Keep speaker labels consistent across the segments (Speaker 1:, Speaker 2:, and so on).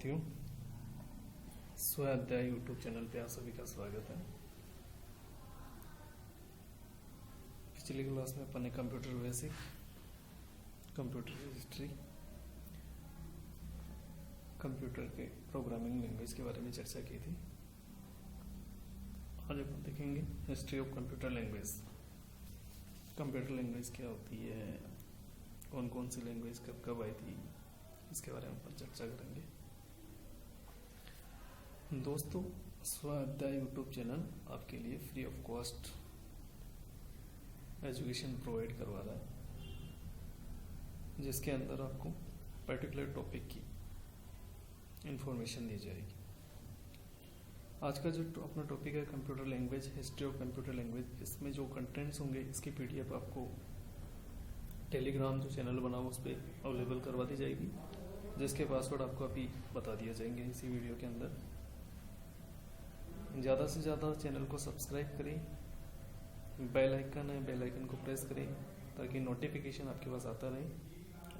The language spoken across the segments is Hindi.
Speaker 1: हूँ स्वाध्याय यूट्यूब चैनल पे आप सभी का स्वागत है। पिछली क्लास में अपन ने computer basic, computer history, computer के प्रोग्रामिंग लैंग्वेज के बारे में चर्चा की थी। आज अपन देखेंगे history of computer language. Computer language क्या होती है, कौन कौन सी लैंग्वेज कब कब आई थी, इसके बारे में अपन चर्चा करेंगे। दोस्तों, स्वाध्याय यूट्यूब चैनल आपके लिए free of cost education provide करवा रहा है, जिसके अंदर आपको पर्टिकुलर टॉपिक की इंफॉर्मेशन दी जाएगी। आज का जो अपना टॉपिक है computer language, history of computer language, इसमें जो कंटेंट्स होंगे इसकी पीडीएफ आपको टेलीग्राम जो चैनल बना हुआ उस पर अवेलेबल करवा दी जाएगी, जिसके पासवर्ड आपको अभी बता दिया जाएंगे इसी वीडियो के अंदर। ज़्यादा से ज़्यादा चैनल को सब्सक्राइब करें, बेल आइकन है बेल आइकन को प्रेस करें ताकि नोटिफिकेशन आपके पास आता रहे,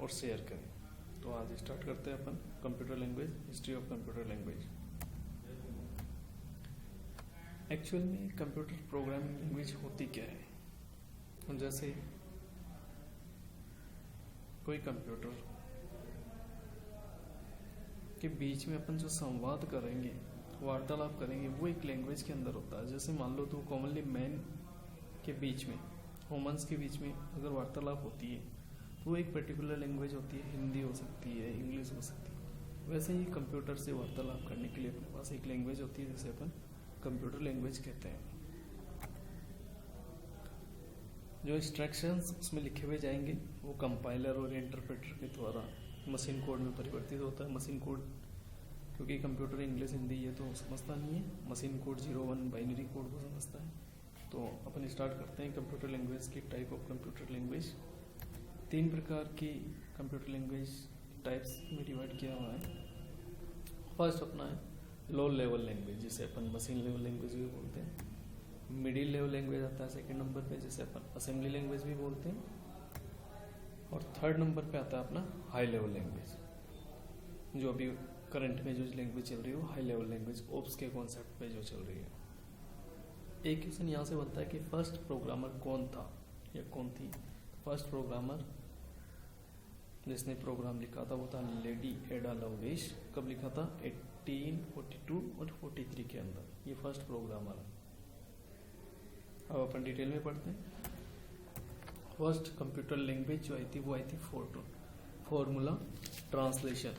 Speaker 1: और शेयर करें। तो आज स्टार्ट करते हैं अपन computer language, history of computer language. Actual में कंप्यूटर प्रोग्रामिंग लैंग्वेज होती क्या है? जैसे कोई कंप्यूटर के बीच में अपन जो संवाद करेंगे, वार्तालाप करेंगे, वो एक लैंग्वेज के अंदर होता है। जैसे मान लो तो कॉमनली मैन के बीच में, ह्यूमंस के बीच में अगर वार्तालाप होती है तो वो एक पर्टिकुलर लैंग्वेज होती है, हिंदी हो सकती है, इंग्लिश हो सकती है। वैसे ही कंप्यूटर से वार्तालाप करने के लिए अपने पास एक लैंग्वेज होती है जिसे अपन कंप्यूटर लैंग्वेज कहते हैं। जो इंस्ट्रक्शंस उसमें लिखे हुए जाएंगे वो कंपाइलर और इंटरप्रेटर के द्वारा मशीन कोड में परिवर्तित होता है। मशीन कोड क्योंकि कंप्यूटर इंग्लिश हिंदी ये तो समझता नहीं है, मशीन कोड 01 बाइनरी कोड को समझता है। तो अपन स्टार्ट करते हैं कंप्यूटर लैंग्वेज की टाइप ऑफ कंप्यूटर लैंग्वेज। 3 प्रकार की कंप्यूटर लैंग्वेज टाइप्स में डिवाइड किया हुआ है। फर्स्ट अपना है लो लेवल लैंग्वेज, जिसे अपन मशीन लेवल लैंग्वेज भी बोलते हैं। मिडिल लेवल लैंग्वेज आता है सेकेंड नंबर पे, जिसे अपन असेंबली लैंग्वेज भी बोलते हैं। और थर्ड नंबर पे आता है अपना हाई लेवल लैंग्वेज, जो अभी करंट में जो लैंग्वेज चल रही है वो हाई लेवल लैंग्वेज ओप्स के कॉन्सेप्ट पे जो चल रही है। एक क्वेश्चन यहाँ से बनता है कि फर्स्ट प्रोग्रामर कौन था या कौन थी? फर्स्ट प्रोग्रामर जिसने प्रोग्राम लिखा था वो था लेडी एडा लवलेश। कब लिखा था? 1842 और 43 के अंदर। ये फर्स्ट प्रोग्रामर है। अब अपन डिटेल में पढ़ते हैं। फर्स्ट कंप्यूटर लैंग्वेज जो आई थी वो आई थी फॉर्मूला ट्रांसलेशन।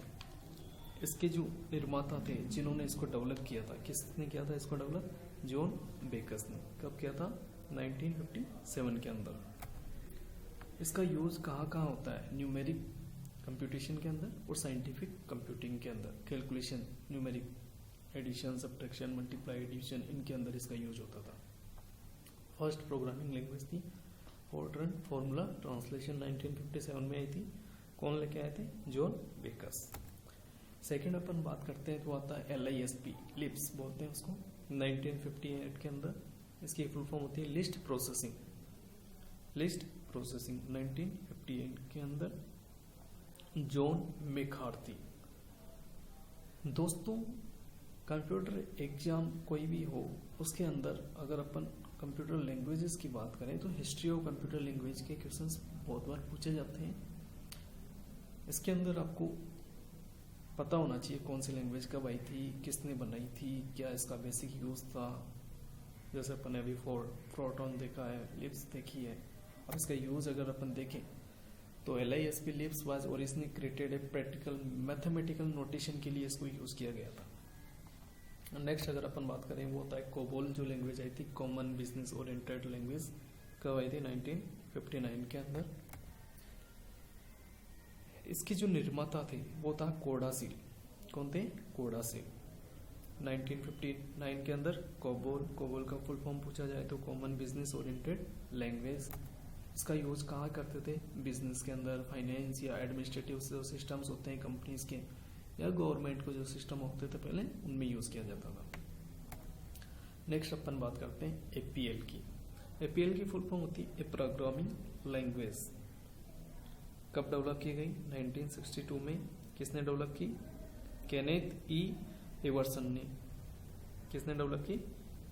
Speaker 1: इसके जो निर्माता थे, जिन्होंने इसको डेवलप किया था, किसने किया था इसको डेवलप? जॉन बेकस ने। कब किया था? 1957 के अंदर। इसका यूज कहाँ कहाँ होता है? न्यूमेरिक कंप्यूटेशन के अंदर और साइंटिफिक कंप्यूटिंग के अंदर। Calculation, numeric, addition, subtraction, multiply, division, इनके अंदर इसका यूज होता था। फर्स्ट प्रोग्रामिंग लैंग्वेज थी फॉर्मूला ट्रांसलेशन, 1957 में आई थी। कौन लेके आए थे? जॉन बेकस। सेकेंड अपन बात करते हैं तो आता है LISP, लिप्स बोलते हैं उसको। 1958 के अंदर इसकी फुल फॉर्म होती है लिस्ट प्रोसेसिंग। 1958 के अंदर जॉन मैकार्थी। दोस्तों, कंप्यूटर एग्जाम कोई भी हो उसके अंदर अगर अपन कंप्यूटर लैंग्वेजेस की बात करें तो हिस्ट्री ऑफ कंप्यूटर लैंग्वेज के क्वेश्चंस बहुत बार पूछे जाते हैं। इसके अंदर आपको पता होना चाहिए कौन सी लैंग्वेज कब आई थी, किसने बनाई थी, क्या इसका बेसिक यूज था। जैसे अपन ने अभी फोर्ट्रॉन देखा है, लिप्स देखी है। अब इसका यूज अगर अपन देखें तो LISP lips was originally created a practical mathematical notation के लिए इसको यूज किया गया था। नेक्स्ट अगर अपन बात करें वो होता है कोबोल, जो लैंग्वेज आई थी कॉमन बिजनेस ओरिएंटेड लैंग्वेज। कब आई थी? 1959 के अंदर। इसके जो निर्माता थे वो था कोडासिल। कौन थे? कोडासिल। 1959 के अंदर कोबोल का फुल फॉर्म पूछा जाए तो कॉमन बिजनेस ओरिएंटेड लैंग्वेज। इसका यूज कहाँ करते थे? बिजनेस के अंदर, फाइनेंस या एडमिनिस्ट्रेटिव जो सिस्टम्स होते हैं कंपनीज के या गवर्नमेंट को जो सिस्टम होते थे पहले, उनमें यूज किया जाता था। नेक्स्ट अपन बात करते हैं APL की। APL की फुल फॉर्म होती है प्रोग्रामिंग लैंग्वेज। कब डेवलप की गई? 1962 में। किसने डेवलप की? केनेथ ई एवर्सन ने। किसने डेवलप की?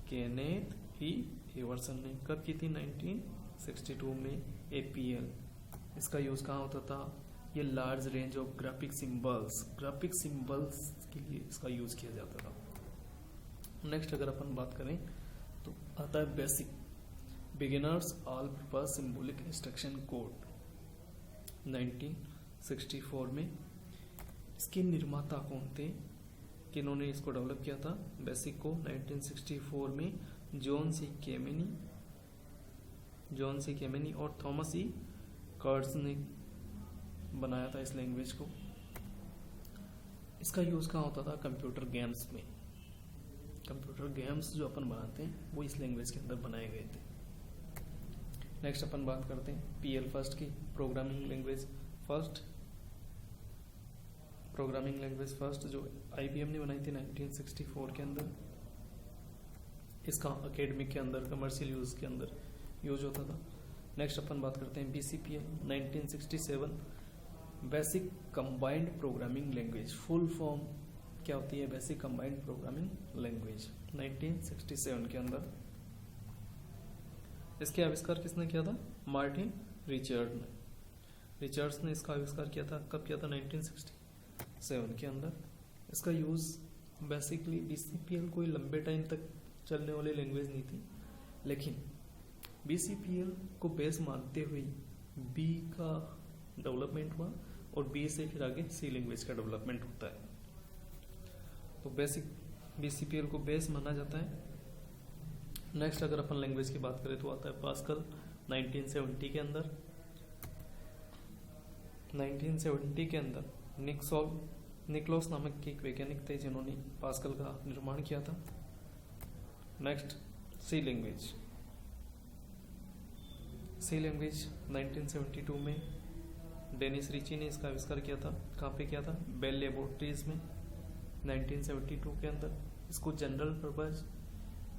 Speaker 1: केनेथ ई एवर्सन ने। कब की थी? 1962 में। APL इसका यूज कहाँ होता था? ये large range of graphic symbols के लिए इसका यूज किया जाता था। नेक्स्ट अगर अपन बात करें तो आता है basic beginners all purpose symbolic instruction code 1964 में। इसके निर्माता कौन थे? किन्होंने इसको डेवलप किया था बेसिक को? 1964 में जॉन सी केमेनी और थॉमस ई कर्ट्ज ने बनाया था इस लैंग्वेज को। इसका यूज कहाँ होता था? कंप्यूटर गेम्स में। कंप्यूटर गेम्स जो अपन बनाते हैं वो इस लैंग्वेज के अंदर बनाए गए थे। नेक्स्ट अपन बात करते हैं PL फर्स्ट की, प्रोग्रामिंग लैंग्वेज फर्स्ट जो IBM ने बनाई थी 1964 के अंदर। इसका एकेडमिक के अंदर, कमर्शियल यूज के अंदर यूज होता था। नेक्स्ट अपन बात करते हैं BCPL 1967 basic combined programming language. Full form क्या होती है? बेसिक कंबाइंड प्रोग्रामिंग लैंग्वेज 1967 के अंदर। इसके आविष्कार किसने किया था? मार्टिन रिचर्ड्स ने इसका आविष्कार किया था। कब किया था? 1967 के अंदर। इसका यूज बेसिकली BCPL कोई लंबे टाइम तक चलने वाली लैंग्वेज नहीं थी, लेकिन BCPL को बेस मानते हुए B का डेवलपमेंट हुआ और B से फिर आगे C लैंग्वेज का डेवलपमेंट होता है। तो बेसिक BCPL को बेस माना जाता है। नेक्स्ट अगर अपन लैंग्वेज की बात करें तो आता है पास्कल 1970 के अंदर। 1970 के अंदर निकोलस नामक के एक वैज्ञानिक थे जिन्होंने पास्कल का निर्माण किया था। नेक्स्ट सी लैंग्वेज 1972 में डेनिस रिची ने इसका आविष्कार किया था। कहाँ पे किया था? बेल लेबोरेटरीज में 1972 के अंदर। इसको general purpose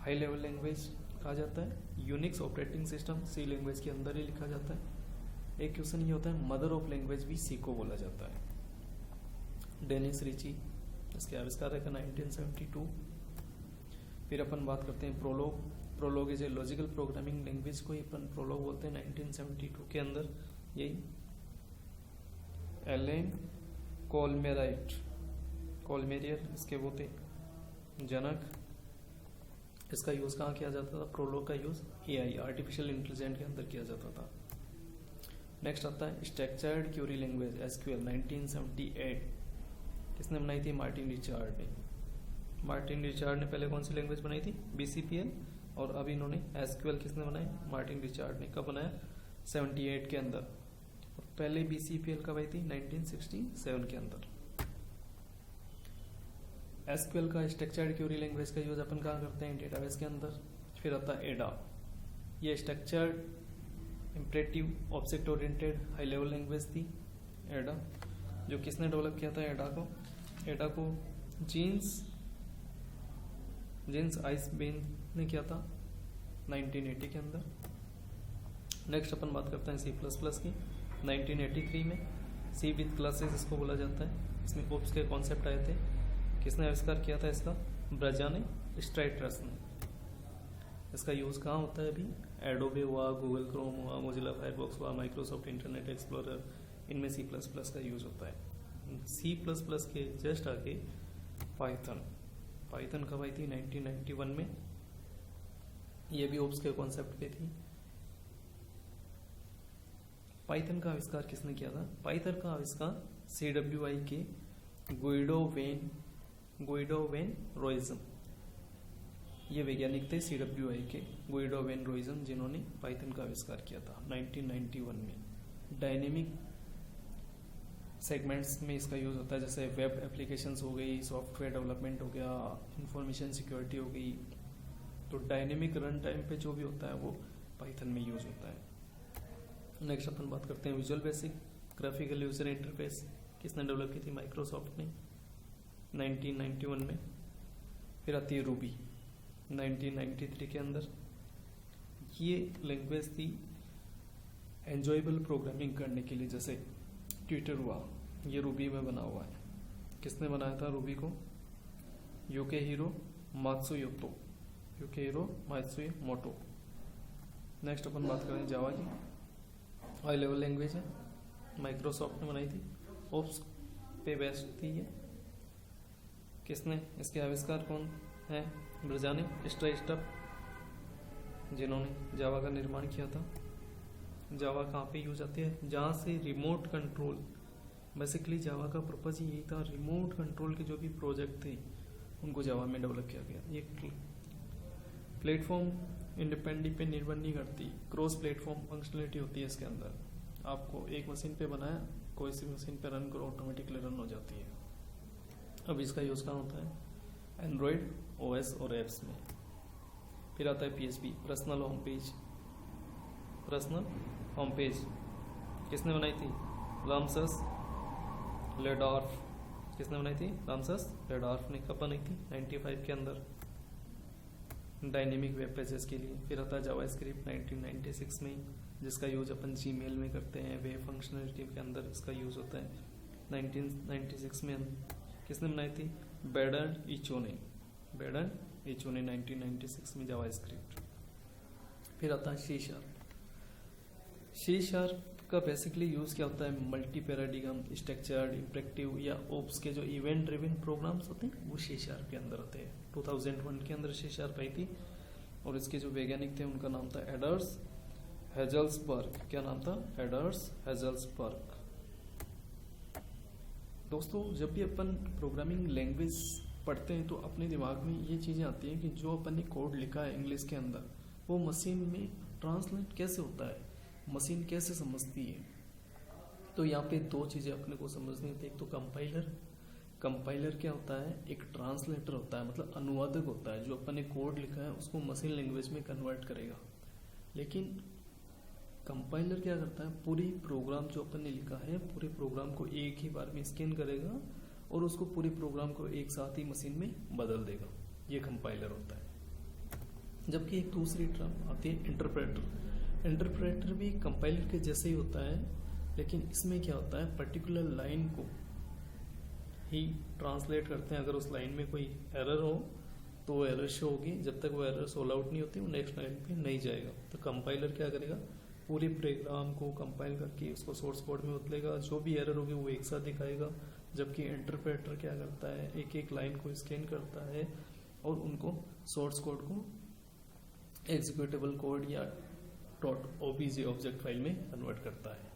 Speaker 1: high level language कहा जाता है। यूनिक्स ऑपरेटिंग सिस्टम सी लैंग्वेज के अंदर ही लिखा जाता है। एक क्वेश्चन ये होता है मदर ऑफ लैंग्वेज भी सी को बोला जाता है। डेनिस रिची इसके आविष्कार है 1972। फिर अपन बात करते हैं prologue is a logical programming language को अपन प्रोलोग बोलते हैं 1972 के अंदर। यही एलेन कॉलमेरियर इसके वो थे जनक। इसका यूज कहाँ किया जाता था? प्रोलोग का यूज AI आर्टिफिशियल इंटेलिजेंस के अंदर किया जाता था। नेक्स्ट आता है स्ट्रक्चर्ड क्वेरी लैंग्वेज SQL 1978। किसने बनाई थी? मार्टिन रिचर्ड ने। मार्टिन रिचर्ड ने पहले कौन सी लैंग्वेज बनाई थी? BCPL। और अभी इन्होंने SQL किसने बनाई? मार्टिन रिचर्ड ने। कब बनाया? 78 के अंदर। और पहले BCPL कब आई थी? 1967 के अंदर। SQL का स्ट्रक्चर्ड क्वेरी लैंग्वेज का यूज अपन कहाँ करते हैं? डेटाबेस के अंदर। फिर आता है एडा। ये structured imperative object oriented high level language थी एडा। जो किसने डेवलप किया था एडा को? जीन्स आइसबेन ने किया था 1980 के अंदर। नेक्स्ट अपन बात करते हैं C++ की 1983 में। C विद क्लासेस इसको बोला जाता है। इसमें ओप्स के कॉन्सेप्ट आए थे। किसने आविष्कार किया था इसका? ब्रजाने स्ट्राइटरस ने। इसका यूज कहाँ होता है? अभी एडोबे हुआ, गूगल क्रोम हुआ, मोजिला फायरफॉक्स हुआ, माइक्रोसॉफ्ट इंटरनेट एक्सप्लोरर, इनमें C++ का यूज होता है। C++ के जस्ट आगे पाइथन कब आई थी? 1991 में। ये भी ओप्स के कॉन्सेप्ट पे थी। पाइथन का आविष्कार किसने किया था? पाइथन का आविष्कार CWI के गुइडो वेन रोइज्म, ये वैज्ञानिक थे CWI के गुइडो वेन रोइज्म, जिन्होंने पाइथन का आविष्कार किया था 1991 में। डायनेमिक सेगमेंट्स में इसका यूज होता है, जैसे वेब एप्लीकेशंस हो गई, सॉफ्टवेयर डेवलपमेंट हो गया, इंफॉर्मेशन सिक्योरिटी हो गई। तो डायनेमिक रन टाइम पे जो भी होता है वो पाइथन में यूज होता है। नेक्स्ट अपन बात करते हैं visual basic graphical user interface. किसने डेवलप की थी? माइक्रोसॉफ्ट ने 1991 में। फिर आती है रूबी 1993 के अंदर। ये लैंग्वेज थी एंजॉयबल प्रोग्रामिंग करने के लिए, जैसे ट्विटर हुआ ये रूबी में बना हुआ है। किसने बनाया था रूबी को? यूकेहिरो मात्सुमोटो, यूकेहिरो मात्सुमोटो। नेक्स्ट अपन बात करें जावा की। हाई लेवल लैंग्वेज है, माइक्रोसॉफ्ट ने बनाई थी, ओप्स पे बेस्ड थी ये। किसने इसके आविष्कार कौन है? ब्रजाने स्ट्राइस्टप, जिन्होंने जावा का निर्माण किया था। जावा कहाँ पे यूज आती है? जहाँ से रिमोट कंट्रोल, बेसिकली जावा का पर्पज यही था, रिमोट कंट्रोल के जो भी प्रोजेक्ट थे उनको जावा में डेवलप किया गया। ये प्लेटफॉर्म इंडिपेंडेंट पे निर्भर नहीं करती, क्रॉस प्लेटफॉर्म फंक्शनलिटी होती है इसके अंदर। आपको एक मशीन पे बनाया, कोई सी मशीन पे रन करो, ऑटोमेटिकली रन हो जाती है। अब इसका यूज कहाँ होता है? एंड्रॉयड, ओएस और एप्स में। फिर आता है PHP, personal home page. Personal home page किसने बनाई थी? रामसस लेडॉर्फ। किसने बनाई थी? रामसस लेडॉर्फ ने। कब बनाई थी? 95 के अंदर, डायनेमिक वेब पेजेस के लिए। फिर आता है जावास्क्रिप्ट 1996 में, जिसका यूज अपन जीमेल में करते हैं, वेब फंक्शनलिटी के अंदर इसका यूज होता है। 1996 में किसने बनाई थी? बेडन इचोने। बेडन इचोने 1996 में जावास्क्रिप्ट। फिर आता है सी शार्प। सी शार्प का बेसिकली यूज क्या होता है? मल्टी पैराडिगम, स्ट्रक्चर्ड, इंटरेक्टिव या ओप्स के जो इवेंट ड्रिवन प्रोग्राम्स होते हैं वो सी शार्प के अंदर होते हैं। 2001 के अंदर सी शार्प आई थी और इसके जो वैज्ञानिक थे उनका नाम था एडर्स हेजल्सबर्ग। क्या नाम था? एडर्स हेजल्सबर्ग। दोस्तों, जब भी अपन प्रोग्रामिंग लैंग्वेज पढ़ते हैं तो अपने दिमाग में ये चीजें आती हैं कि जो अपन ने कोड लिखा है इंग्लिश के अंदर वो मशीन में ट्रांसलेट कैसे होता है, मशीन कैसे समझती है। तो यहाँ पे दो चीजें अपने को समझनी होती है। एक तो कंपाइलर। कंपाइलर क्या होता है? एक ट्रांसलेटर होता है, मतलब अनुवादक होता है, जो अपन ने कोड लिखा है उसको मशीन लैंग्वेज में कन्वर्ट करेगा। लेकिन कंपाइलर क्या करता है? पूरी प्रोग्राम जो अपन ने लिखा है पूरे प्रोग्राम को एक ही बार में स्कैन करेगा और उसको पूरे प्रोग्राम को एक साथ ही मशीन में बदल देगा। ये कंपाइलर होता है। जबकि एक दूसरी टर्म आती है इंटरप्रेटर। इंटरप्रेटर भी कंपाइलर के जैसे ही होता है, लेकिन इसमें क्या होता है? पर्टिकुलर लाइन को ही ट्रांसलेट करते हैं। अगर उस लाइन में कोई एरर हो तो वो एरर शो होगी, जब तक वो एरर सोल्व आउट नहीं होती वो नेक्स्ट लाइन पे नहीं जाएगा। तो कंपाइलर क्या करेगा? पूरे प्रोग्राम को कंपाइल करके उसको सोर्स कोड में बदलेगा, जो भी एरर होगी वो एक साथ दिखाएगा। जबकि इंटरप्रेटर क्या करता है? एक एक लाइन को स्कैन करता है और उनको सोर्स कोड को एग्जीक्यूटेबल कोड या .obj ऑब्जेक्ट फाइल में कन्वर्ट करता है।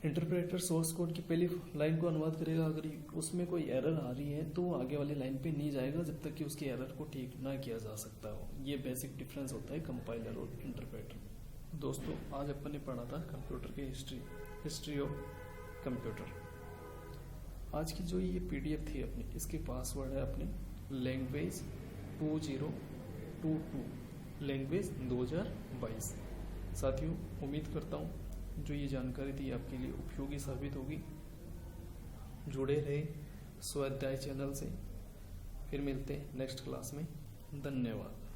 Speaker 1: इंटरप्रेटर सोर्स कोड की पहली लाइन को अनुवाद करेगा, अगर उसमें कोई एरर आ रही है तो वो आगे वाली लाइन पे नहीं जाएगा जब तक कि उसके एरर को ठीक ना किया जा सकता हो। ये बेसिक डिफरेंस होता है कंपाइलर और इंटरप्रेटर। दोस्तों, आज अपन ने पढ़ा था कंप्यूटर की हिस्ट्री ऑफ कंप्यूटर। आज की जो ये PDF थी अपनी, इसके पासवर्ड है अपने लैंग्वेज 2022, लैंग्वेज 2022। साथियों, उम्मीद करता हूँ जो ये जानकारी थी आपके लिए उपयोगी साबित होगी। जुड़े रहे स्वाध्याय चैनल से। फिर मिलते हैं नेक्स्ट क्लास में। धन्यवाद।